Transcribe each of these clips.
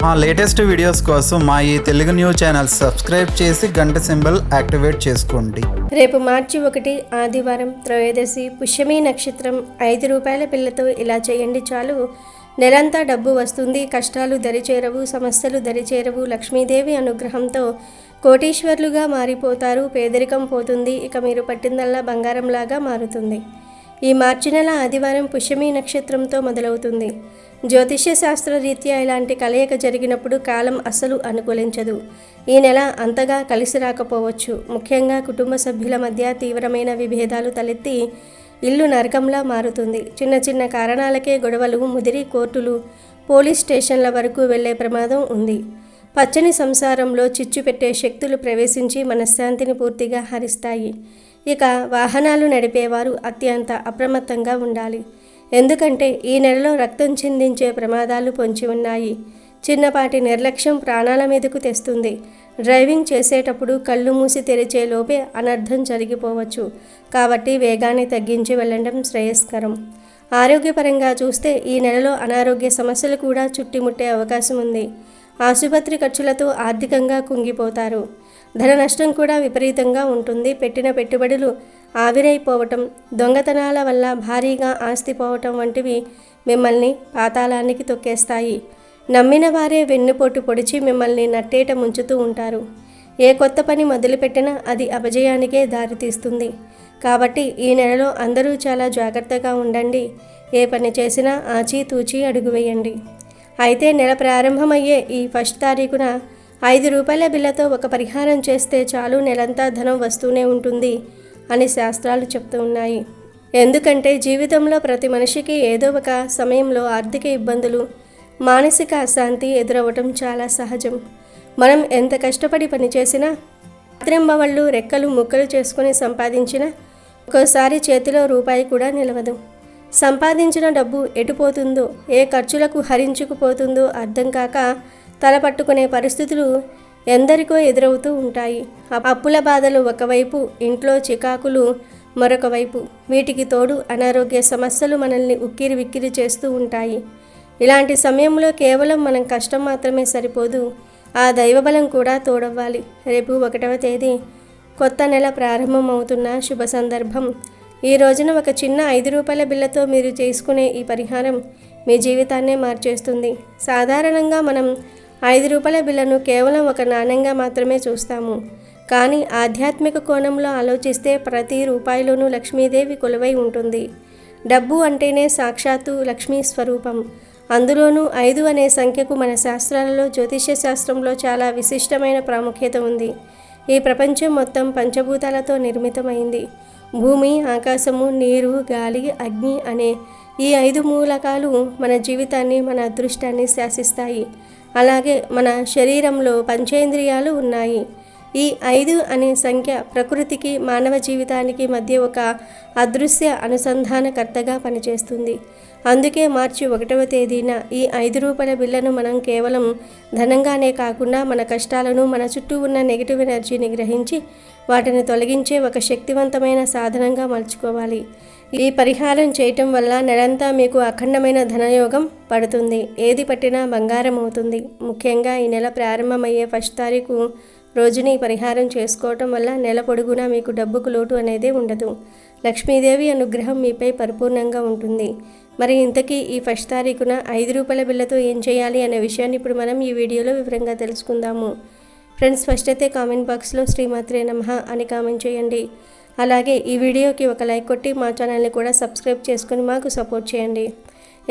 మా latest videos కోసం మా ఈ తెలుగు న్యూస్ ఛానల్ సబ్స్క్రైబ్ చేసి గంట సింబల్ యాక్టివేట్ చేసుకోండి. రేపు మార్చి 1 ఆదివారం త్రయోదశి పుష్యమి నక్షత్రం. 5 రూపాయల బిళ్ళతో ఇలా చేయండి చాలు. నెలంతా డబ్బు వస్తుంది, కష్టాలు దరిచేరవు, సమస్యలు దరిచేరవు. లక్ష్మీదేవి అనుగ్రహంతో కోటీశ్వర్లుగా మారిపోతారు. పేదరికం పోతుంది. ఇక మీరు పట్టిందల్లా బంగారంలాగా మారుతుంది. ఈ మార్చి నెల ఆదివారం పుష్యమి నక్షత్రంతో మొదలవుతుంది. జ్యోతిష్య శాస్త్ర రీత్యా ఇలాంటి కలయిక జరిగినప్పుడు కాలం అస్సలు అనుకూలించదు. ఈ నెల అంతగా కలిసి రాకపోవచ్చు. ముఖ్యంగా కుటుంబ సభ్యుల మధ్య తీవ్రమైన విభేదాలు తలెత్తి ఇల్లు నరకంలా మారుతుంది. చిన్న చిన్న కారణాలకే గొడవలు ముదిరి కోర్టులు, పోలీస్ స్టేషన్ల వరకు వెళ్లే ప్రమాదం ఉంది. పచ్చని సంసారంలో చిచ్చు పెట్టే శక్తులు ప్రవేశించి మనశ్శాంతిని పూర్తిగా హరిస్తాయి. ఇక వాహనాలు నడిపేవారు అత్యంత అప్రమత్తంగా ఉండాలి. ఎందుకంటే ఈ నెలలో రక్తం చిందించే ప్రమాదాలు పొంచి ఉన్నాయి. చిన్నపాటి నిర్లక్ష్యం ప్రాణాల మీదకు తెస్తుంది. డ్రైవింగ్ చేసేటప్పుడు కళ్ళు మూసి తెరిచే లోపే అనర్థం జరిగిపోవచ్చు. కాబట్టి వేగాన్ని తగ్గించి వెళ్ళడం శ్రేయస్కరం. ఆరోగ్యపరంగా చూస్తే ఈ నెలలో అనారోగ్య సమస్యలు కూడా చుట్టుముట్టే అవకాశం ఉంది. ఆసుపత్రి ఖర్చులతో ఆర్థికంగా కుంగిపోతారు. ధన నష్టం కూడా విపరీతంగా ఉంటుంది. పెట్టిన పెట్టుబడులు ఆవిరైపోవటం, దొంగతనాల వల్ల భారీగా ఆస్తి పోవటం వంటివి మిమ్మల్ని పాతాళానికి తొక్కేస్తాయి. నమ్మిన వారే వెన్నుపోటు పొడిచి మిమ్మల్ని నట్టేట ముంచుతూ ఉంటారు. ఏ కొత్త పని మొదలుపెట్టినా అది అపజయానికే దారితీస్తుంది. కాబట్టి ఈ నెలలో అందరూ చాలా జాగ్రత్తగా ఉండండి. ఏ పని చేసినా ఆచితూచి అడుగు వేయండి. అయితే నెల ప్రారంభమయ్యే ఈ 1 తారీఖున 5 రూపాయల బిళ్ళతో ఒక పరిహారం చేస్తే చాలు, నెలంతా ధనం వస్తూనే ఉంటుంది అని శాస్త్రాలు చెప్తూ ఉన్నాయి. ఎందుకంటే జీవితంలో ప్రతి మనిషికి ఏదో ఒక సమయంలో ఆర్థిక ఇబ్బందులు, మానసిక అశాంతి ఎదురవ్వటం చాలా సహజం. మనం ఎంత కష్టపడి పనిచేసినా, రాత్రింబవళ్ళు రెక్కలు ముక్కలు చేసుకుని సంపాదించినా ఒక్కోసారి చేతిలో రూపాయి కూడా నిలవదు. సంపాదించిన డబ్బు ఎటుపోతుందో, ఏ ఖర్చులకు హరించుకుపోతుందో అర్థం కాక తలపట్టుకునే పరిస్థితులు ఎందరికో ఎదురవుతూ ఉంటాయి. అప్పుల బాధలు ఒకవైపు, ఇంట్లో చికాకులు మరొక వైపు. వీటికి తోడు అనారోగ్య సమస్యలు మనల్ని ఉక్కిరి విక్కిరి చేస్తూ ఉంటాయి. ఇలాంటి సమయంలో కేవలం మనం కష్టం మాత్రమే సరిపోదు, ఆ దైవబలం కూడా తోడవ్వాలి. రేపు 1వ తేదీ కొత్త నెల ప్రారంభమవుతున్న శుభ సందర్భం. ఈ రోజున ఒక చిన్న 5 రూపాయల బిళ్ళతో మీరు చేసుకునే ఈ పరిహారం మీ జీవితాన్నే మార్చేస్తుంది. సాధారణంగా మనం 5 రూపాయల బిళ్ళను కేవలం ఒక నాణ్యంగా మాత్రమే చూస్తాము. కానీ ఆధ్యాత్మిక కోణంలో ఆలోచిస్తే ప్రతి రూపాయిలోనూ లక్ష్మీదేవి కొలువై ఉంటుంది. డబ్బు అంటేనే సాక్షాత్తు లక్ష్మీ స్వరూపం. అందులోనూ 5 అనే సంఖ్యకు మన శాస్త్రాలలో, జ్యోతిష్య శాస్త్రంలో చాలా విశిష్టమైన ప్రాముఖ్యత ఉంది. ఈ ప్రపంచం మొత్తం పంచభూతాలతో నిర్మితమైంది. భూమి, ఆకాశము, నీరు, గాలి, అగ్ని అనే ఈ 5 మూలకాలు మన జీవితాన్ని, మన అదృష్టాన్ని శాసిస్తాయి. అలాగే మన శరీరంలో పంచేంద్రియాలు ఉన్నాయి. ఈ 5 అనే సంఖ్య ప్రకృతికి, మానవ జీవితానికి మధ్య ఒక అదృశ్య అనుసంధానకర్తగా పనిచేస్తుంది. అందుకే మార్చి 1వ తేదీన ఈ 5 రూపాయల బిళ్ళను మనం కేవలం ధనంగానే కాకుండా మన కష్టాలను, మన చుట్టూ ఉన్న నెగిటివ్ ఎనర్జీని గ్రహించి వాటిని తొలగించే ఒక శక్తివంతమైన సాధనంగా మలుచుకోవాలి. ఈ పరిహారం చేయటం వల్ల నెలంతా మీకు అఖండమైన ధనయోగం పడుతుంది. ఏది పట్టినా బంగారం అవుతుంది. ముఖ్యంగా ఈ నెల ప్రారంభమయ్యే 1 తారీఖు రోజుని ఈ పరిహారం చేసుకోవటం వల్ల నెల పొడుగునా మీకు డబ్బుకు లోటు అనేది ఉండదు. లక్ష్మీదేవి అనుగ్రహం మీపై పరిపూర్ణంగా ఉంటుంది. మరి ఇంతకీ ఈ 1 తారీఖున 5 రూపాయల బిళ్ళతో ఏం చేయాలి అనే విషయాన్ని ఇప్పుడు మనం ఈ వీడియోలో వివరంగా తెలుసుకుందాము. ఫ్రెండ్స్, ఫస్ట్ అయితే కామెంట్ బాక్స్లో శ్రీమాత్రే నమః అని కామెంట్ చేయండి. అలాగే ఈ వీడియోకి ఒక లైక్ కొట్టి మా ఛానల్ని కూడా సబ్స్క్రైబ్ చేసుకుని మాకు సపోర్ట్ చేయండి.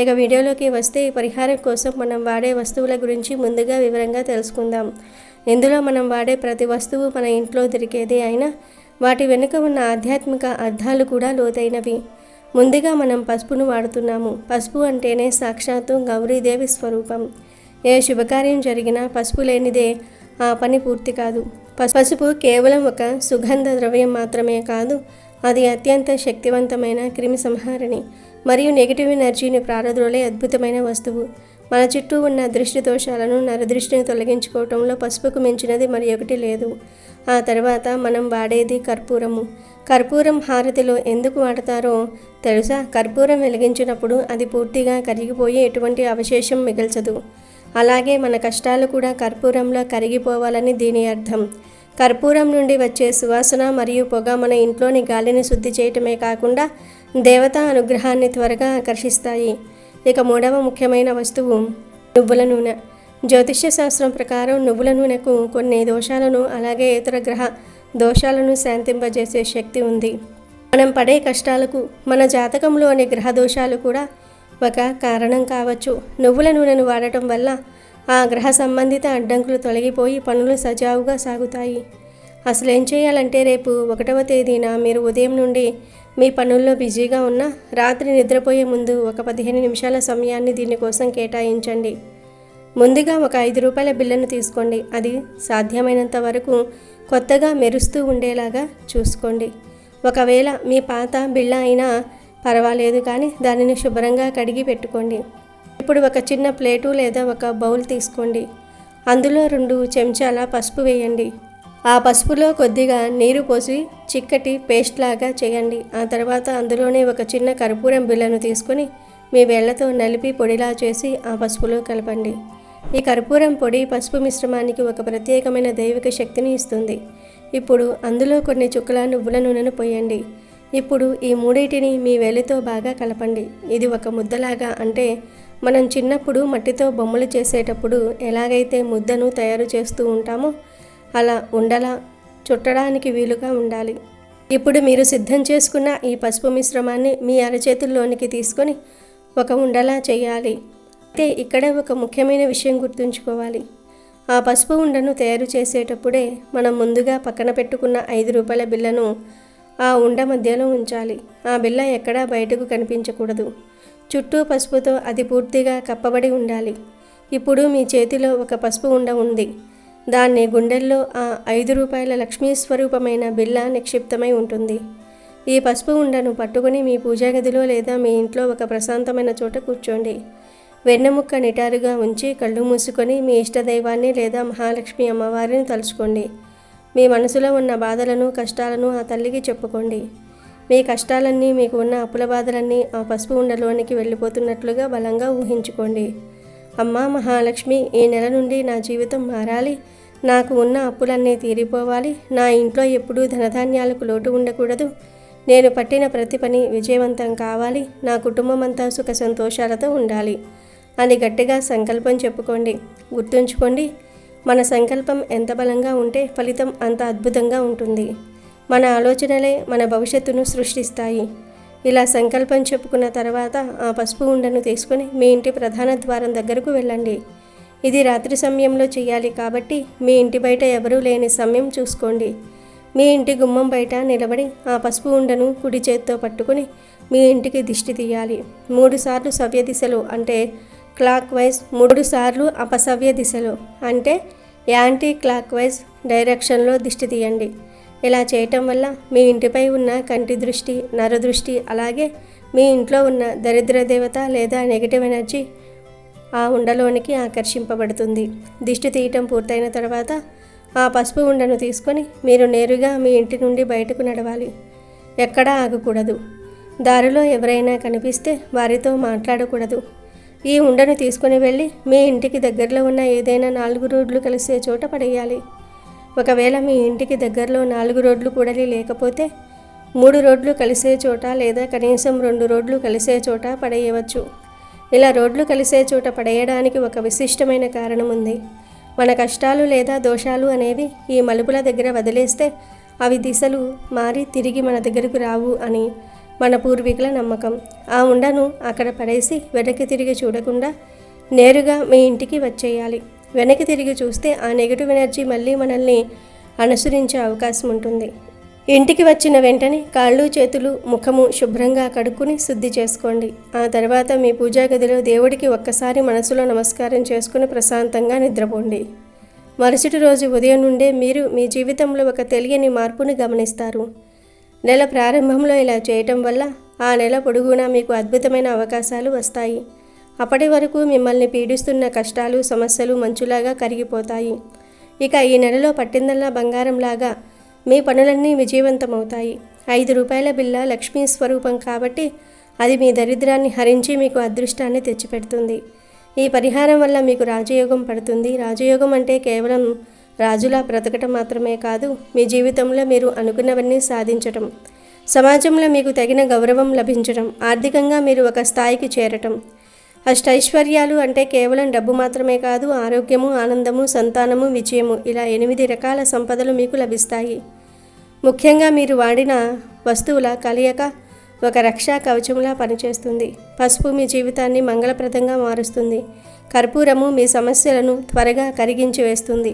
ఇక వీడియోలోకి వస్తే ఈ పరిహారం కోసం మనం వాడే వస్తువుల గురించి ముందుగా వివరంగా తెలుసుకుందాం. ఇందులో మనం వాడే ప్రతి వస్తువు మన ఇంట్లో దొరికేదే అయినా వాటి వెనుక ఉన్న ఆధ్యాత్మిక అర్థాలు కూడా లోతైనవి. ముందుగా మనం పసుపును వాడుతున్నాము. పసుపు అంటేనే సాక్షాత్తు గౌరీదేవి స్వరూపం. ఏ శుభకార్యం జరిగినా పసుపు లేనిదే ఆ పని పూర్తి కాదు. పసుపు కేవలం ఒక సుగంధ ద్రవ్యం మాత్రమే కాదు, అది అత్యంత శక్తివంతమైన క్రిమి సంహారిణి మరియు నెగిటివ్ ఎనర్జీని ప్రారద్రోలే అద్భుతమైన వస్తువు. మన చుట్టూ ఉన్న దృష్టి దోషాలను, నరదృష్టిని తొలగించుకోవటంలో పసుపుకు మించినది మరి ఒకటి లేదు. ఆ తర్వాత మనం వాడేది కర్పూరము. కర్పూరం హారతిలో ఎందుకు వాడతారో తెలుసా? కర్పూరం వెలిగించినప్పుడు అది పూర్తిగా కరిగిపోయి ఎటువంటి అవశేషం మిగల్చదు. అలాగే మన కష్టాలు కూడా కర్పూరంలో కరిగిపోవాలని దీని అర్థం. కర్పూరం నుండి వచ్చే సువాసన మరియు పొగ మన ఇంట్లోని గాలిని శుద్ధి చేయటమే కాకుండా దేవతా అనుగ్రహాన్ని త్వరగా ఆకర్షిస్తాయి. ఇక మూడవ ముఖ్యమైన వస్తువు నువ్వుల నూనె. జ్యోతిష్య శాస్త్రం ప్రకారం నువ్వుల నూనెకు కొన్ని దోషాలను అలాగే ఇతర గ్రహ దోషాలను శాంతింపజేసే శక్తి ఉంది. మనం పడే కష్టాలకు మన జాతకంలోని గ్రహ దోషాలు కూడా ఒక కారణం కావచ్చు. నువ్వుల నూనెను వాడటం వల్ల ఆ గ్రహ సంబంధిత అడ్డంకులు తొలగిపోయి పనులు సజావుగా సాగుతాయి. అసలు ఏం చేయాలంటే రేపు 1వ తేదీన మీరు ఉదయం నుండి మీ పనుల్లో బిజీగా ఉన్న రాత్రి నిద్రపోయే ముందు ఒక 15 నిమిషాల సమయాన్ని దీనికోసం కేటాయించండి. ముందుగా ఒక 5 రూపాయల బిళ్ళను తీసుకోండి. అది సాధ్యమైనంత వరకు కొత్తగా మెరుస్తూ ఉండేలాగా చూసుకోండి. ఒకవేళ మీ పాత బిళ్ళ అయినా పర్వాలేదు, కానీ దానిని శుభ్రంగా కడిగి పెట్టుకోండి. ఇప్పుడు ఒక చిన్న ప్లేటు లేదా ఒక బౌల్ తీసుకోండి. అందులో 2 చెంచాల పసుపు వేయండి. ఆ పసుపులో కొద్దిగా నీరు పోసి చిక్కటి పేస్ట్ లాగా చేయండి. ఆ తర్వాత అందులోనే ఒక చిన్న కర్పూరం బిళ్ళను తీసుకొని మీ వేళ్లతో నలిపి పొడిలా చేసి ఆ పసుపులో కలపండి. ఈ కర్పూరం పొడి పసుపు మిశ్రమానికి ఒక ప్రత్యేకమైన దైవిక శక్తిని ఇస్తుంది. ఇప్పుడు అందులో కొన్ని చుక్కల నువ్వుల నూనెను పోయండి. ఇప్పుడు ఈ మూడింటిని మీ వేలితో బాగా కలపండి. ఇది ఒక ముద్దలాగా, అంటే మనం చిన్నప్పుడు మట్టితో బొమ్మలు చేసేటప్పుడు ఎలాగైతే ముద్దను తయారు చేస్తూ ఉంటామో అలా ఉండలా చుట్టడానికి వీలుగా ఉండాలి. ఇప్పుడు మీరు సిద్ధం చేసుకున్న ఈ పసుపు మిశ్రమాన్ని మీ అరచేతుల్లోనికి తీసుకొని ఒక ఉండలా చేయాలి. అయితే ఇక్కడ ఒక ముఖ్యమైన విషయం గుర్తుంచుకోవాలి. ఆ పసుపు ఉండను తయారు చేసేటప్పుడే మనం ముందుగా పక్కన పెట్టుకున్న 5 రూపాయల బిళ్ళను ఆ ఉండ మధ్యలో ఉంచాలి. ఆ బిళ్ళ ఎక్కడా బయటకు కనిపించకూడదు. చుట్టూ పసుపుతో అది పూర్తిగా కప్పబడి ఉండాలి. ఇప్పుడు మీ చేతిలో ఒక పసుపు ఉండ ఉంది. దాన్ని గుండెల్లో ఆ 5 రూపాయల లక్ష్మీ స్వరూపమైన బిళ్ళ నిక్షిప్తమై ఉంటుంది. ఈ పసుపు ఉండను పట్టుకుని మీ పూజా గదిలో లేదా మీ ఇంట్లో ఒక ప్రశాంతమైన చోట కూర్చోండి. వెన్నెముక్క నిటారుగా ఉంచి కళ్ళు మూసుకొని మీ ఇష్టదైవాన్ని లేదా మహాలక్ష్మి అమ్మవారిని తలుచుకోండి. మీ మనసులో ఉన్న బాధలను కష్టాలను ఆ తల్లికి చెప్పుకోండి. మీ కష్టాలన్నీ, మీకు ఉన్న అప్పుల బాధలన్నీ ఆ పసుపు ఉండలోనికి వెళ్ళిపోతున్నట్లుగా బలంగా ఊహించుకోండి. అమ్మా మహాలక్ష్మి, ఈ నెల నుండి నా జీవితం మారాలి. నాకు ఉన్న అప్పులన్నీ తీరిపోవాలి. నా ఇంట్లో ఎప్పుడూ ధనధాన్యాలకు లోటు ఉండకూడదు. నేను పట్టిన ప్రతి పని విజయవంతం కావాలి. నా కుటుంబం అంతా సుఖ సంతోషాలతో ఉండాలి అని గట్టిగా సంకల్పం చెప్పుకోండి. గుర్తుంచుకోండి, మన సంకల్పం ఎంత బలంగా ఉంటే ఫలితం అంత అద్భుతంగా ఉంటుంది. మన ఆలోచనలే మన భవిష్యత్తును సృష్టిస్తాయి. ఇలా సంకల్పం చెప్పుకున్న తర్వాత ఆ పసుపు ఉండను తీసుకొని మీ ఇంటి ప్రధాన ద్వారం దగ్గరకు వెళ్ళండి. ఇది రాత్రి సమయంలో చేయాలి కాబట్టి మీ ఇంటి బయట ఎవరూ లేని సమయం చూసుకోండి. మీ ఇంటి గుమ్మం బయట నిలబడి ఆ పసుపు ఉండను కుడి చేత్తో పట్టుకుని మీ ఇంటికి దిష్టి తీయాలి. 3 సార్లు సవ్య దిశలో, అంటే క్లాక్ వైజ్, 3 సార్లు అపసవ్య దిశలో, అంటే యాంటీ క్లాక్ వైజ్ డైరెక్షన్లో దిష్టి తీయండి. ఇలా చేయటం వల్ల మీ ఇంటిపై ఉన్న కంటి దృష్టి, నరదృష్టి, అలాగే మీ ఇంట్లో ఉన్న దరిద్ర దేవత లేదా నెగిటివ్ ఎనర్జీ ఆ ఉండలోనికి ఆకర్షింపబడుతుంది. దిష్టి తీయటం పూర్తయిన తర్వాత ఆ పసుపు ఉండను తీసుకొని మీరు నేరుగా మీ ఇంటి నుండి బయటకు నడవాలి. ఎక్కడా ఆగకూడదు. దారిలో ఎవరైనా కనిపిస్తే వారితో మాట్లాడకూడదు. ఈ ఉండను తీసుకుని వెళ్ళి మీ ఇంటికి దగ్గరలో ఉన్న ఏదైనా 4 రోడ్లు కలిసే చోట పడేయాలి. ఒకవేళ మీ ఇంటికి దగ్గరలో 4 రోడ్లు కూడలి లేకపోతే 3 రోడ్లు కలిసే చోట లేదా కనీసం 2 రోడ్లు కలిసే చోట పడేయవచ్చు. ఇలా రోడ్లు కలిసే చోట పడేయడానికి ఒక విశిష్టమైన కారణం ఉంది. మన కష్టాలు లేదా దోషాలు అనేవి ఈ మలుపుల దగ్గర వదిలేస్తే అవి దిశలు మారి తిరిగి మన దగ్గరకు రావు అని మన పూర్వీకుల నమ్మకం. ఆ ఉండను అక్కడ పడేసి వెనక్కి తిరిగి చూడకుండా నేరుగా మీ ఇంటికి వచ్చేయాలి. వెనక్కి తిరిగి చూస్తే ఆ నెగిటివ్ ఎనర్జీ మళ్ళీ మనల్ని అనుసరించే అవకాశం ఉంటుంది. ఇంటికి వచ్చిన వెంటనే కాళ్ళు, చేతులు, ముఖము శుభ్రంగా కడుక్కుని శుద్ధి చేసుకోండి. ఆ తర్వాత మీ పూజా గదిలో దేవుడికి ఒక్కసారి మనసులో నమస్కారం చేసుకుని ప్రశాంతంగా నిద్రపోండి. మరుసటి రోజు ఉదయం నుండే మీరు మీ జీవితంలో ఒక తెలియని మార్పుని గమనిస్తారు. నెల ప్రారంభంలో ఇలా చేయటం వల్ల ఆ నెల పొడుగునా మీకు అద్భుతమైన అవకాశాలు వస్తాయి. అప్పటి వరకు మిమ్మల్ని పీడిస్తున్న కష్టాలు, సమస్యలు మంచులాగా కరిగిపోతాయి. ఇక ఈ నెలలో పట్టిందల్లా బంగారంలాగా మీ పనులన్నీ విజయవంతమవుతాయి. 5 రూపాయల బిళ్ళ లక్ష్మీ స్వరూపం కాబట్టి అది మీ దరిద్రాన్ని హరించి మీకు అదృష్టాన్ని తెచ్చిపెడుతుంది. ఈ పరిహారం వల్ల మీకు రాజయోగం పడుతుంది. రాజయోగం అంటే కేవలం రాజులా బ్రతకటం మాత్రమే కాదు, మీ జీవితంలో మీరు అనుకున్నవన్నీ సాధించటం, సమాజంలో మీకు తగిన గౌరవం లభించడం, ఆర్థికంగా మీరు ఒక స్థాయికి చేరటం. అష్టైశ్వర్యాలు అంటే కేవలం డబ్బు మాత్రమే కాదు, ఆరోగ్యము, ఆనందము, సంతానము, విజయము, ఇలా 8 రకాల సంపదలు మీకు లభిస్తాయి. ముఖ్యంగా మీరు వాడిన వస్తువుల కలయిక ఒక రక్షా కవచంలా పనిచేస్తుంది. పసుపు మీ జీవితాన్ని మంగళప్రదంగా మారుస్తుంది. కర్పూరము మీ సమస్యలను త్వరగా కరిగించి వేస్తుంది.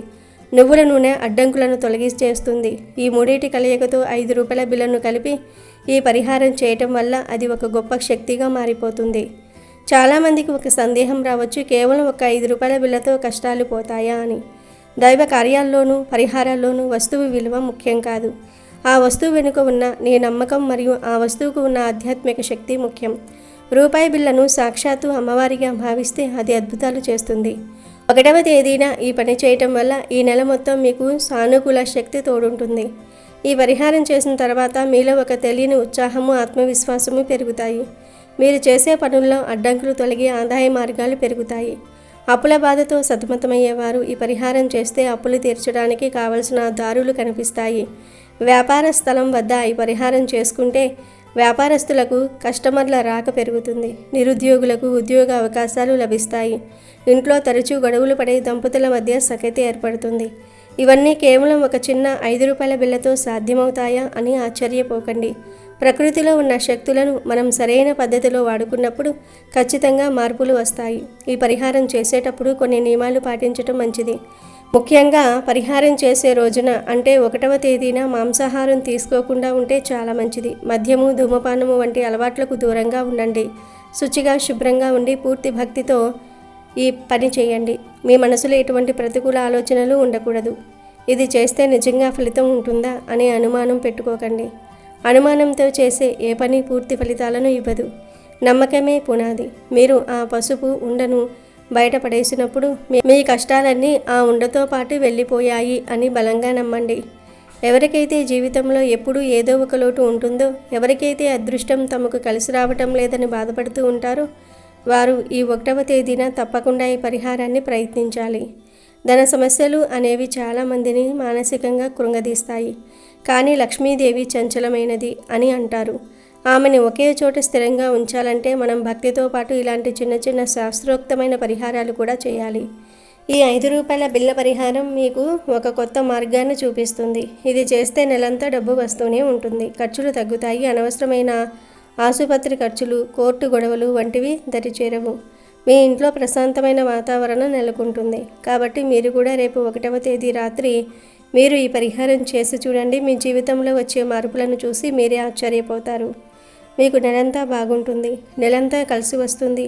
నువ్వుల నూనె అడ్డంకులను తొలగించేస్తుంది. ఈ మూడింటి కలయికతో 5 రూపాయల బిల్లును కలిపి ఈ పరిహారం చేయటం వల్ల అది ఒక గొప్ప శక్తిగా మారిపోతుంది. చాలామందికి ఒక సందేహం రావచ్చు, కేవలం ఒక 5 రూపాయల బిళ్ళతో కష్టాలు పోతాయా అని. దైవ కార్యాల్లోనూ పరిహారాల్లోనూ వస్తువు విలువ ముఖ్యం కాదు, ఆ వస్తువు వెనుక ఉన్న నీ నమ్మకం మరియు ఆ వస్తువుకు ఉన్న ఆధ్యాత్మిక శక్తి ముఖ్యం. రూపాయి బిళ్ళను సాక్షాత్తు అమ్మవారిగా భావిస్తే అది అద్భుతాలు చేస్తుంది. 1వ తేదీన ఈ పని చేయటం వల్ల ఈ నెల మొత్తం మీకు సానుకూల శక్తి తోడుంటుంది. ఈ పరిహారం చేసిన తర్వాత మీలో ఒక తెలియని ఉత్సాహము, ఆత్మవిశ్వాసము పెరుగుతాయి. మీరు చేసే పనుల్లో అడ్డంకులు తొలగి ఆదాయ మార్గాలు పెరుగుతాయి. అప్పుల బాధతో సతమతమయ్యేవారు ఈ పరిహారం చేస్తే అప్పులు తీర్చడానికి కావలసిన దారులు కనిపిస్తాయి. వ్యాపార స్థలం వద్ద ఈ పరిహారం చేసుకుంటే వ్యాపారస్తులకు కస్టమర్ల రాక పెరుగుతుంది. నిరుద్యోగులకు ఉద్యోగ అవకాశాలు లభిస్తాయి. ఇంట్లో తరచూ గొడవలు పడే దంపతుల మధ్య సఖ్యత ఏర్పడుతుంది. ఇవన్నీ కేవలం ఒక చిన్న 5 రూపాయల బిళ్ళతో సాధ్యమవుతాయా అని ఆశ్చర్యపోకండి. ప్రకృతిలో ఉన్న శక్తులను మనం సరైన పద్ధతిలో వాడుకున్నప్పుడు ఖచ్చితంగా మార్పులు వస్తాయి. ఈ పరిహారం చేసేటప్పుడు కొన్ని నియమాలు పాటించడం మంచిది. ముఖ్యంగా పరిహారం చేసే రోజున అంటే 1వ తేదీన మాంసాహారం తీసుకోకుండా ఉంటే చాలా మంచిది. మద్యము, ధూమపానము వంటి అలవాట్లకు దూరంగా ఉండండి. శుచిగా, శుభ్రంగా ఉండి పూర్తి భక్తితో ఈ పని చేయండి. మీ మనసులో ఎటువంటి ప్రతికూల ఆలోచనలు ఉండకూడదు. ఇది చేస్తే నిజంగా ఫలితం ఉంటుందా అనే అనుమానం పెట్టుకోకండి. అనుమానంతో చేసే ఏ పని పూర్తి ఫలితాలను ఇవ్వదు. నమ్మకమే పునాది. మీరు ఆ పసుపు ఉండను బయటపడేసినప్పుడు మీ కష్టాలన్నీ ఆ ఉండతో పాటు వెళ్ళిపోయాయి అని బలంగా నమ్మండి. ఎవరికైతే జీవితంలో ఎప్పుడూ ఏదో ఒక లోటు ఉంటుందో, ఎవరికైతే అదృష్టం తమకు కలిసి రావటం లేదని బాధపడుతూ ఉంటారో వారు ఈ 1వ తేదీన తప్పకుండా ఈ పరిహారాన్ని ప్రయత్నించాలి. ధన సమస్యలు అనేవి చాలామందిని మానసికంగా కృంగదీస్తాయి. కానీ లక్ష్మీదేవి చంచలమైనది అని అంటారు. ఆమెను ఒకే చోట స్థిరంగా ఉంచాలంటే మనం భక్తితో పాటు ఇలాంటి చిన్న చిన్న శాస్త్రోక్తమైన పరిహారాలు కూడా చేయాలి. ఈ 5 రూపాయల బిళ్ళ పరిహారం మీకు ఒక కొత్త మార్గాన్ని చూపిస్తుంది. ఇది చేస్తే నెలంతా డబ్బు వస్తూనే ఉంటుంది. ఖర్చులు తగ్గుతాయి. అనవసరమైన ఆసుపత్రి ఖర్చులు, కోర్టు గొడవలు వంటివి దరిచేరవు. మీ ఇంట్లో ప్రశాంతమైన వాతావరణం నెలకొంటుంది. కాబట్టి మీరు కూడా రేపు 1వ తేదీ రాత్రి మీరు ఈ పరిహారం చేసి చూడండి. మీ జీవితంలో వచ్చే మార్పులను చూసి మీరే ఆశ్చర్యపోతారు. మీకు నెలంతా బాగుంటుంది. నెలంతా కలిసి వస్తుంది.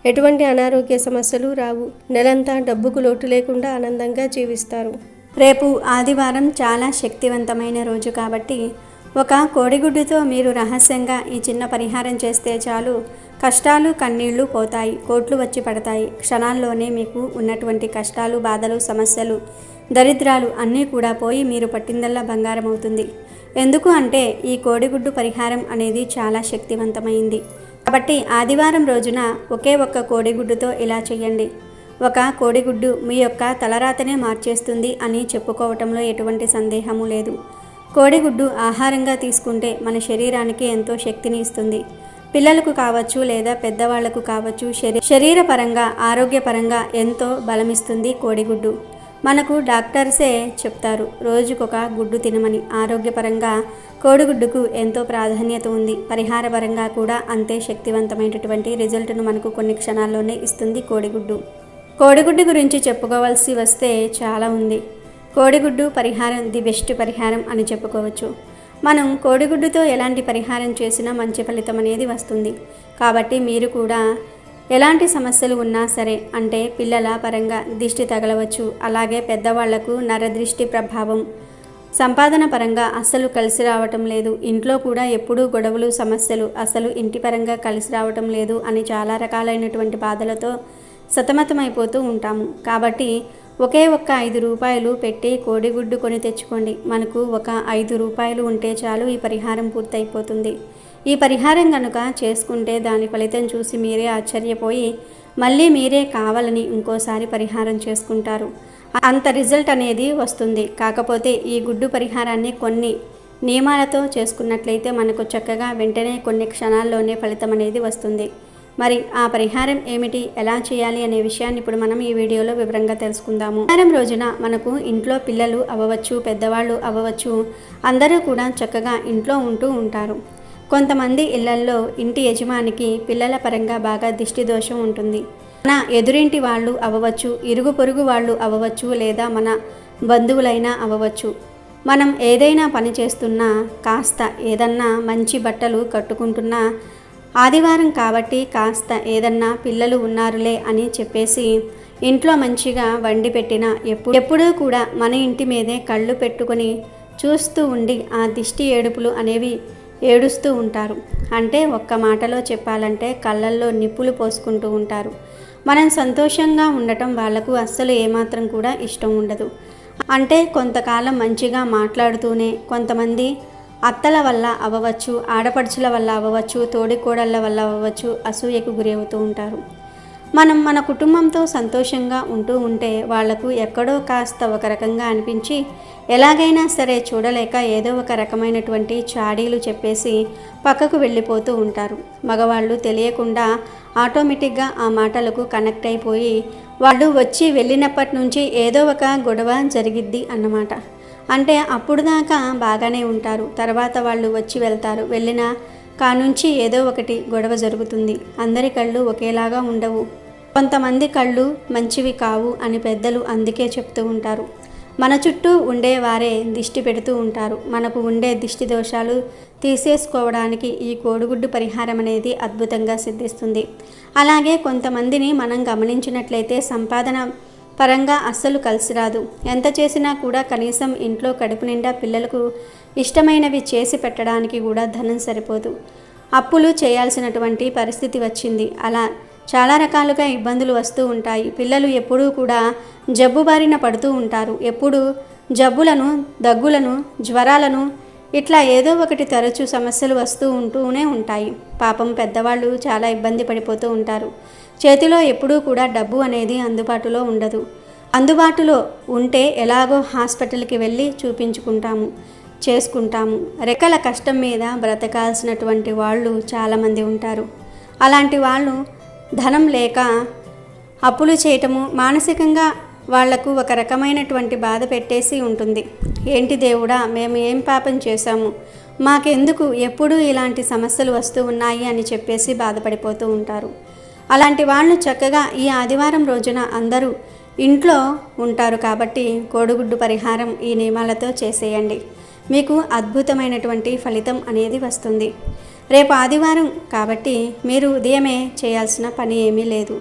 ఎటువంటి అనారోగ్య సమస్యలు రావు. నెలంతా డబ్బుకు లోటు లేకుండా ఆనందంగా జీవిస్తారు. రేపు ఆదివారం చాలా శక్తివంతమైన రోజు కాబట్టి ఒక కోడిగుడ్డుతో మీరు రహస్యంగా ఈ చిన్న పరిహారం చేస్తే చాలు, కష్టాలు కన్నీళ్లు పోతాయి, కోట్లు వచ్చి పడతాయి. క్షణాల్లోనే మీకు ఉన్నటువంటి కష్టాలు, బాధలు, సమస్యలు, దరిద్రాలు అన్నీ కూడా పోయి మీరు పట్టిందల్లా బంగారం అవుతుంది. ఎందుకు అంటే ఈ కోడిగుడ్డు పరిహారం అనేది చాలా శక్తివంతమైంది. కాబట్టి ఆదివారం రోజున ఒకే ఒక్క కోడిగుడ్డుతో ఇలా చేయండి. ఒక కోడిగుడ్డు మీ యొక్క తలరాతనే మార్చేస్తుంది అని చెప్పుకోవటంలో ఎటువంటి సందేహము లేదు. కోడిగుడ్డు ఆహారంగా తీసుకుంటే మన శరీరానికి ఎంతో శక్తిని ఇస్తుంది. పిల్లలకు కావచ్చు లేదా పెద్దవాళ్లకు కావచ్చు, శరీరపరంగా ఆరోగ్యపరంగా ఎంతో బలమిస్తుంది కోడిగుడ్డు. మనకు డాక్టర్సే చెప్తారు రోజుకొక గుడ్డు తినమని. ఆరోగ్యపరంగా కోడిగుడ్డుకు ఎంతో ప్రాధాన్యత ఉంది. పరిహారపరంగా కూడా అంతే శక్తివంతమైనటువంటి రిజల్ట్ను మనకు కొన్ని క్షణాల్లోనే ఇస్తుంది కోడిగుడ్డు. కోడిగుడ్డు గురించి చెప్పుకోవాల్సి వస్తే చాలా ఉంది. కోడిగుడ్డు పరిహారం ది బెస్ట్ పరిహారం అని చెప్పుకోవచ్చు. మనం కోడిగుడ్డుతో ఎలాంటి పరిహారం చేసినా మంచి ఫలితం అనేది వస్తుంది. కాబట్టి మీరు కూడా ఎలాంటి సమస్యలు ఉన్నా సరే, అంటే పిల్లల పరంగా దిష్టి తగలవచ్చు, అలాగే పెద్దవాళ్లకు నరదృష్టి ప్రభావం, సంపాదన పరంగా అస్సలు కలిసి రావటం లేదు, ఇంట్లో కూడా ఎప్పుడూ గొడవలు, సమస్యలు, అసలు ఇంటి పరంగా కలిసి రావటం లేదు అని చాలా రకాలైనటువంటి బాధలతో సతమతమైపోతూ ఉంటాము. కాబట్టి ఒకే ఒక్క 5 రూపాయలు పెట్టి కోడిగుడ్డు కొని తెచ్చుకోండి. మనకు ఒక 5 రూపాయలు ఉంటే చాలు, ఈ పరిహారం పూర్తయిపోతుంది. ఈ పరిహారం కనుక చేసుకుంటే దాని ఫలితం చూసి మీరే ఆశ్చర్యపోయి మళ్ళీ మీరే కావాలని ఇంకోసారి పరిహారం చేసుకుంటారు. అంత రిజల్ట్ అనేది వస్తుంది. కాకపోతే ఈ గుడ్డు పరిహారాన్ని కొన్ని నియమాలతో చేసుకున్నట్లయితే మనకు చక్కగా వెంటనే కొన్ని క్షణాల్లోనే ఫలితం అనేది వస్తుంది. మరి ఆ పరిహారం ఏమిటి, ఎలా చేయాలి అనే విషయాన్ని ఇప్పుడు మనం ఈ వీడియోలో వివరంగా తెలుసుకుందాము. పరిహారం రోజున మనకు ఇంట్లో పిల్లలు అవ్వవచ్చు, పెద్దవాళ్ళు అవ్వవచ్చు, అందరూ కూడా చక్కగా ఇంట్లో ఉంటూ ఉంటారు. కొంతమంది ఇళ్లల్లో ఇంటి యజమానికి పిల్లల పరంగా బాగా దిష్టి దోషం ఉంటుంది. మన ఎదురింటి వాళ్ళు అవ్వవచ్చు, ఇరుగు పొరుగు వాళ్ళు అవ్వవచ్చు, లేదా మన బంధువులైనా అవ్వవచ్చు. మనం ఏదైనా పని చేస్తున్నా, కాస్త ఏదన్నా మంచి బట్టలు కట్టుకుంటున్నా, ఆదివారం కాబట్టి కాస్త ఏదన్నా పిల్లలు ఉన్నారులే అని చెప్పేసి ఇంట్లో మంచిగా వండి పెట్టినా ఎప్పుడూ కూడా మన ఇంటి మీదే కళ్ళు పెట్టుకొని చూస్తూ ఉండి ఆ దిష్టి ఏడుపులు అనేవి ఏడుస్తూ ఉంటారు. అంటే ఒక్క మాటలో చెప్పాలంటే కళ్ళల్లో నిప్పులు పోసుకుంటూ ఉంటారు. మనం సంతోషంగా ఉండటం వాళ్లకు అస్సలు ఏమాత్రం కూడా ఇష్టం ఉండదు. అంటే కొంతకాలం మంచిగా మాట్లాడుతూనే కొంతమంది అత్తల వల్ల అవ్వవచ్చు, ఆడపడుచుల వల్ల అవ్వవచ్చు, తోడికోడళ్ళ వల్ల అవ్వవచ్చు, అసూయకు గురవుతూ ఉంటారు. మనం మన కుటుంబంతో సంతోషంగా ఉంటూ ఉంటే వాళ్లకు ఎక్కడో కాస్త ఒక రకంగా అనిపించి ఎలాగైనా సరే చూడలేక ఏదో ఒక రకమైనటువంటి చాడీలు చెప్పేసి పక్కకు వెళ్ళిపోతూ ఉంటారు. మగవాళ్ళు తెలియకుండా ఆటోమేటిక్గా ఆ మాటలకు కనెక్ట్ అయిపోయి వాళ్ళు వచ్చి వెళ్ళినప్పటి నుంచి ఏదో ఒక గొడవ జరిగిద్ది అన్నమాట. అంటే అప్పుడు దాకా బాగానే ఉంటారు, తర్వాత వాళ్ళు వచ్చి వెళ్తారు, వెళ్ళిన కానుంచి ఏదో ఒకటి గొడవ జరుగుతుంది. అందరి కళ్ళు ఒకేలాగా ఉండవు, కొంతమంది కళ్ళు మంచివి కావు అని పెద్దలు అందుకే చెప్తూ ఉంటారు. మన చుట్టూ ఉండేవారే దిష్టి పెడుతూ ఉంటారు. మనకు ఉండే దిష్టి దోషాలు తీసేసుకోవడానికి ఈ కోడిగుడ్డు పరిహారం అనేది అద్భుతంగా సిద్ధిస్తుంది. అలాగే కొంతమందిని మనం గమనించినట్లయితే సంపాదన పరంగా అస్సలు కలిసి రాదు. ఎంత చేసినా కూడా కనీసం ఇంట్లో కడుపు నిండా పిల్లలకు ఇష్టమైనవి చేసి పెట్టడానికి కూడా ధనం సరిపోదు. అప్పులు చేయాల్సినటువంటి పరిస్థితి వచ్చింది. అలా చాలా రకాలుగా ఇబ్బందులు వస్తూ ఉంటాయి. పిల్లలు ఎప్పుడూ కూడా జబ్బు బారిన పడుతూ ఉంటారు. ఎప్పుడు జబ్బులను, దగ్గులను, జ్వరాలను ఇట్లా ఏదో ఒకటి తరచూ సమస్యలు ఉంటూనే ఉంటాయి. పాపం పెద్దవాళ్ళు చాలా ఇబ్బంది పడిపోతూ ఉంటారు. చేతిలో ఎప్పుడూ కూడా డబ్బు అనేది అందుబాటులో ఉండదు. అందుబాటులో ఉంటే ఎలాగో హాస్పిటల్కి వెళ్ళి చూపించుకుంటాము, చేసుకుంటాము. రెక్కల కష్టం మీద బ్రతకాల్సినటువంటి వాళ్ళు చాలామంది ఉంటారు. అలాంటి వాళ్ళు ధనం లేక అప్పులు చేయటము మానసికంగా వాళ్లకు ఒక రకమైనటువంటి బాధ పెట్టేసి ఉంటుంది. ఏంటి దేవుడా, మేము ఏం పాపం చేశాము, మాకెందుకు ఎప్పుడూ ఇలాంటి సమస్యలు వస్తూ ఉన్నాయి అని చెప్పేసి బాధపడిపోతూ ఉంటారు. అలాంటి వాళ్ళు చక్కగా ఈ ఆదివారం రోజున అందరూ ఇంట్లో ఉంటారు కాబట్టి కోడిగుడ్డు పరిహారం ఈ నియమాలతో చేసేయండి. మీకు అద్భుతమైనటువంటి ఫలితం అనేది వస్తుంది. రేపు ఆదివారం కాబట్టి మీరు ఉదయమే చేయాల్సిన పని ఏమీ లేదు.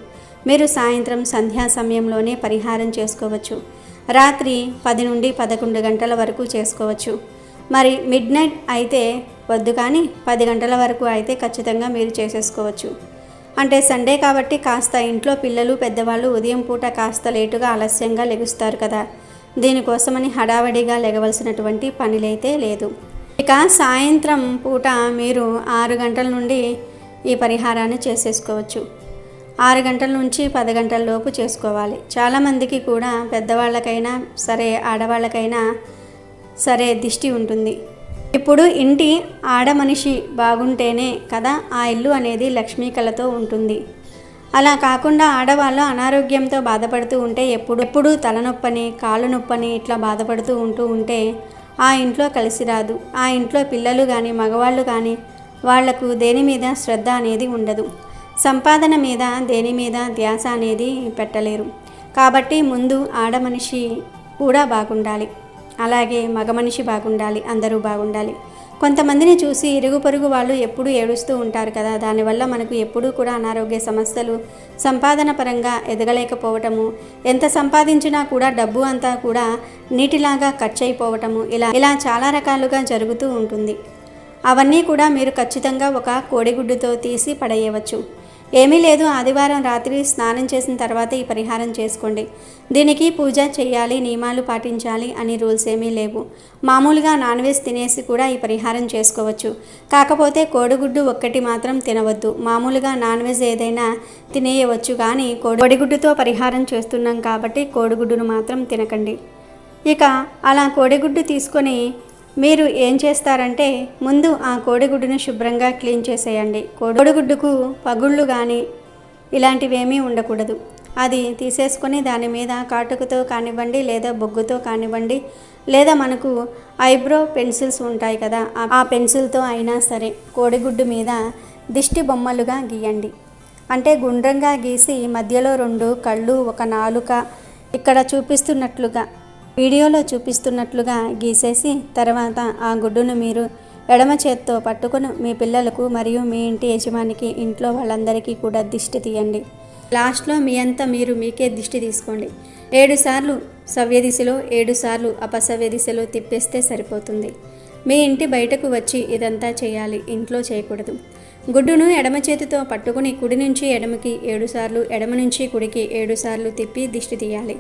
మీరు సాయంత్రం సంధ్యా సమయంలోనే పరిహారం చేసుకోవచ్చు. రాత్రి 10 నుండి 11 గంటల వరకు చేసుకోవచ్చు. మరి మిడ్ నైట్ అయితే వద్దు, కానీ 10 గంటల వరకు అయితే ఖచ్చితంగా మీరు చేసేసుకోవచ్చు. అంటే సండే కాబట్టి కాస్త ఇంట్లో పిల్లలు, పెద్దవాళ్ళు ఉదయం పూట కాస్త లేటుగా ఆలస్యంగా లెగుస్తారు కదా, దీనికోసమని హడావడిగా లెగవలసినటువంటి పనిలైతే లేదు. ఇక సాయంత్రం పూట మీరు 6 గంటల నుండి ఈ పరిహారాన్ని చేసేసుకోవచ్చు. 6 గంటల నుంచి 10 గంటల లోపు చేసుకోవాలి. చాలామందికి కూడా పెద్దవాళ్ళకైనా సరే, ఆడవాళ్ళకైనా సరే దిష్టి ఉంటుంది. ఇప్పుడు ఇంటి ఆడమనిషి బాగుంటేనే కదా ఆ ఇల్లు అనేది లక్ష్మీ కళతో ఉంటుంది. అలా కాకుండా ఆడవాళ్ళు అనారోగ్యంతో బాధపడుతూ ఉంటే ఎప్పుడు తలనొప్పని, కాళ్ళు నొప్పని ఇట్లా బాధపడుతూ ఉంటే ఆ ఇంట్లో కలిసి రాదు. ఆ ఇంట్లో పిల్లలు కానీ, మగవాళ్ళు కానీ వాళ్లకు దేని మీద శ్రద్ధ అనేది ఉండదు. సంపాదన మీద, దేని మీద ధ్యాస అనేది పెట్టలేరు. కాబట్టి ముందు ఆడమనిషి కూడా బాగుండాలి, అలాగే మగ మనిషి బాగుండాలి, అందరూ బాగుండాలి. కొంతమందిని చూసి ఇరుగు పొరుగు వాళ్ళు ఎప్పుడూ ఏడుస్తూ ఉంటారు కదా, దానివల్ల మనకు ఎప్పుడూ కూడా అనారోగ్య సమస్యలు, సంపాదన పరంగా ఎదగలేకపోవటము, ఎంత సంపాదించినా కూడా డబ్బు అంతా కూడా నీటిలాగా ఖర్చు అయిపోవటము, ఇలా చాలా రకాలుగా జరుగుతూ ఉంటుంది. అవన్నీ కూడా మీరు ఖచ్చితంగా ఒక కోడిగుడ్డుతో తీసి పడేయవచ్చు. ఏమీ లేదు, ఆదివారం రాత్రి స్నానం చేసిన తర్వాత ఈ పరిహారం చేసుకోండి. దీనికి పూజ చేయాలి, నియమాలు పాటించాలి అని రూల్స్ ఏమీ లేవు. మామూలుగా నాన్ వెజ్ తినేసి కూడా ఈ పరిహారం చేసుకోవచ్చు. కాకపోతే కోడిగుడ్డు ఒక్కటి మాత్రం తినవద్దు. మామూలుగా నాన్ వెజ్ ఏదైనా తినేయవచ్చు, కానీ కోడిగుడ్డుతో పరిహారం చేస్తున్నాం కాబట్టి కోడిగుడ్డును మాత్రం తినకండి. ఇక అలా కోడిగుడ్డు తీసుకొని మీరు ఏం చేస్తారంటే, ముందు ఆ కోడిగుడ్డును శుభ్రంగా క్లీన్ చేసేయండి. కోడిగుడ్డుకు పగుళ్ళు కానీ ఇలాంటివేమీ ఉండకూడదు. అది తీసేసుకొని దాని మీద కాటుకతో కానివ్వండి, లేదా బొగ్గుతో కానివ్వండి, లేదా మనకు ఐబ్రో పెన్సిల్స్ ఉంటాయి కదా, ఆ పెన్సిల్తో అయినా సరే కోడిగుడ్డు మీద దిష్టి బొమ్మలుగా గీయండి. అంటే గుండ్రంగా గీసి మధ్యలో 2 కళ్ళు, ఒక నాలుక ఇక్కడ చూపిస్తున్నట్లుగా, వీడియోలో చూపిస్తున్నట్లుగా గీసేసి తర్వాత ఆ గుడ్డును మీరు ఎడమ చేత్తో పట్టుకొని మీ పిల్లలకు మరియు మీ ఇంటి యజమానికి, ఇంట్లో వాళ్ళందరికీ కూడా దిష్టి తీయండి. లాస్ట్లో మీ అంతా మీరు మీకే దిష్టి తీసుకోండి. 7 సార్లు సవ్య దిశలో, 7 సార్లు అపసవ్య దిశలో తిప్పేస్తే సరిపోతుంది. మీ ఇంటి బయటకు వచ్చి ఇదంతా చేయాలి, ఇంట్లో చేయకూడదు. గుడ్డును ఎడమ చేతితో పట్టుకుని కుడి నుంచి ఎడమకి 7 సార్లు, ఎడమ నుంచి కుడికి 7 సార్లు తిప్పి దిష్టి తీయాలి.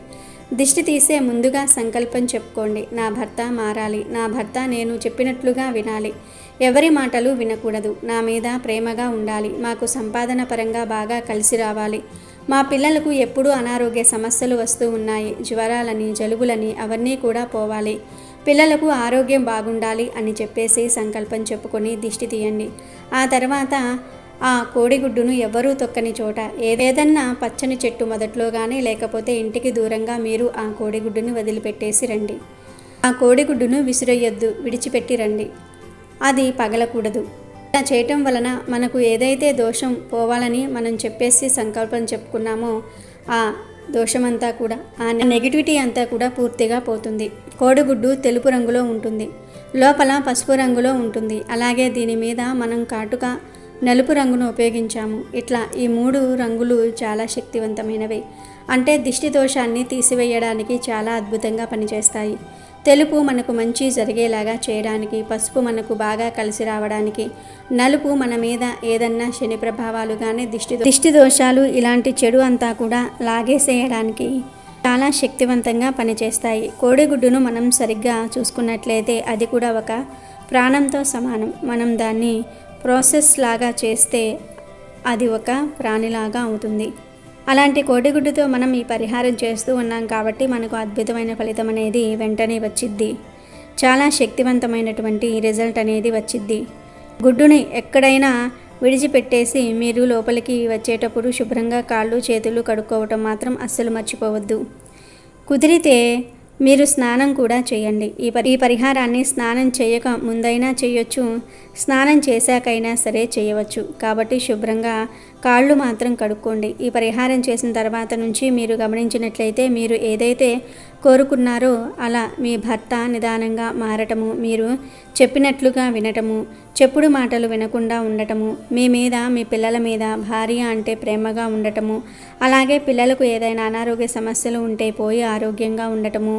దిష్టి తీసే ముందుగా సంకల్పం చెప్పుకోండి. నా భర్త మారాలి, నా భర్త నేను చెప్పినట్లుగా వినాలి, ఎవరి మాటలు వినకూడదు, నా మీద ప్రేమగా ఉండాలి, మాకు సంపాదన పరంగా బాగా కలిసి రావాలి, మా పిల్లలకు ఎప్పుడూ అనారోగ్య సమస్యలు వస్తూ ఉన్నాయి, జ్వరాలని జలుబులని అవన్నీ కూడా పోవాలి, పిల్లలకు ఆరోగ్యం బాగుండాలి అని చెప్పేసి సంకల్పం చెప్పుకొని దిష్టి తీయండి. ఆ తర్వాత ఆ కోడిగుడ్డును ఎవ్వరూ తొక్కని చోట, ఏదన్నా పచ్చని చెట్టు మొదట్లో కానీ లేకపోతే ఇంటికి దూరంగా మీరు ఆ కోడిగుడ్డుని వదిలిపెట్టేసి రండి. ఆ కోడిగుడ్డును విసిరేయొద్దు, విడిచిపెట్టి రండి. అది పగలకూడదు. ఇలా చేయటం వలన మనకు ఏదైతే దోషం పోవాలని మనం చెప్పేసి సంకల్పం చెప్పుకున్నామో ఆ దోషమంతా కూడా, ఆ నెగిటివిటీ అంతా కూడా పూర్తిగా పోతుంది. కోడిగుడ్డు తెలుపు రంగులో ఉంటుంది, లోపల పసుపు రంగులో ఉంటుంది. అలాగే దీని మీద మనం కాటుక నలుపు రంగును ఉపయోగించాము. ఇట్లా ఈ 3 రంగులు చాలా శక్తివంతమైనవి. అంటే దిష్టి దోషాన్ని తీసివేయడానికి చాలా అద్భుతంగా పనిచేస్తాయి. తెలుపు మనకు మంచి జరిగేలాగా చేయడానికి, పసుపు మనకు బాగా కలిసి రావడానికి, నలుపు మన మీద ఏదన్నా శని ప్రభావాలు కానీ దిష్టి దోషాలు ఇలాంటి చెడు అంతా కూడా లాగేసేయడానికి చాలా శక్తివంతంగా పనిచేస్తాయి. కోడిగుడ్డును మనం సరిగ్గా చూసుకున్నట్లయితే అది కూడా ఒక ప్రాణంతో సమానం. మనం దాన్ని ప్రాసెస్ లాగా చేస్తే అది ఒక ప్రాణిలాగా అవుతుంది. అలాంటి కోడిగుడ్డుతో మనం ఈ పరిహారం చేస్తూ ఉన్నాం కాబట్టి మనకు అద్భుతమైన ఫలితం అనేది వెంటనే వచ్చిద్ది. చాలా శక్తివంతమైనటువంటి రిజల్ట్ అనేది వచ్చిద్ది. గుడ్డుని ఎక్కడైనా విడిచిపెట్టేసి మీరు లోపలికి వచ్చేటప్పుడు శుభ్రంగా కాళ్ళు చేతులు కడుక్కోవటం మాత్రం అస్సలు మర్చిపోవద్దు. కుదిరితే మీరు స్నానం కూడా చేయండి. ఈ పరిహారాన్ని స్నానం చేయక ముందైనా చేయొచ్చు, స్నానం చేశాకైనా సరే చేయవచ్చు. కాబట్టి శుభ్రంగా కాళ్ళు మాత్రం కడుక్కోండి. ఈ పరిహారం చేసిన తర్వాత నుంచి మీరు గమనించినట్లయితే మీరు ఏదైతే కోరుకున్నారో అలా మీ భర్త నిదానంగా మారటము, మీరు చెప్పినట్లుగా వినటము, చెప్పుడు మాటలు వినకుండా ఉండటము, మీ మీద మీ పిల్లల మీద భార్య అంటే ప్రేమగా ఉండటము, అలాగే పిల్లలకు ఏదైనా అనారోగ్య సమస్యలు ఉంటే పోయి ఆరోగ్యంగా ఉండటము,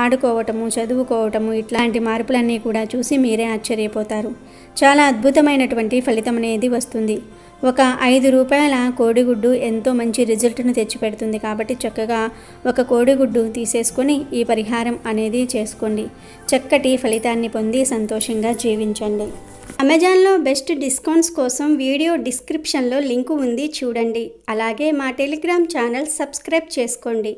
ఆడుకోవటము, చదువుకోవటము, ఇట్లాంటి మార్పులన్నీ కూడా చూసి మీరే ఆశ్చర్యపోతారు. చాలా అద్భుతమైనటువంటి ఫలితం అనేది వస్తుంది. ఒక 5 రూపాయల కోడిగుడ్డు ఎంతో మంచి రిజల్ట్ను తెచ్చిపెడుతుంది. కాబట్టి చక్కగా ఒక కోడిగుడ్డు తీసేసుకొని ఈ పరిహారం అనేది చేసుకోండి. చక్కటి ఫలితాన్ని పొంది సంతోషంగా జీవించండి. అమెజాన్లో బెస్ట్ డిస్కౌంట్స్ కోసం వీడియో డిస్క్రిప్షన్లో లింకు ఉంది, చూడండి. అలాగే మా టెలిగ్రామ్ ఛానల్ సబ్స్క్రైబ్ చేసుకోండి.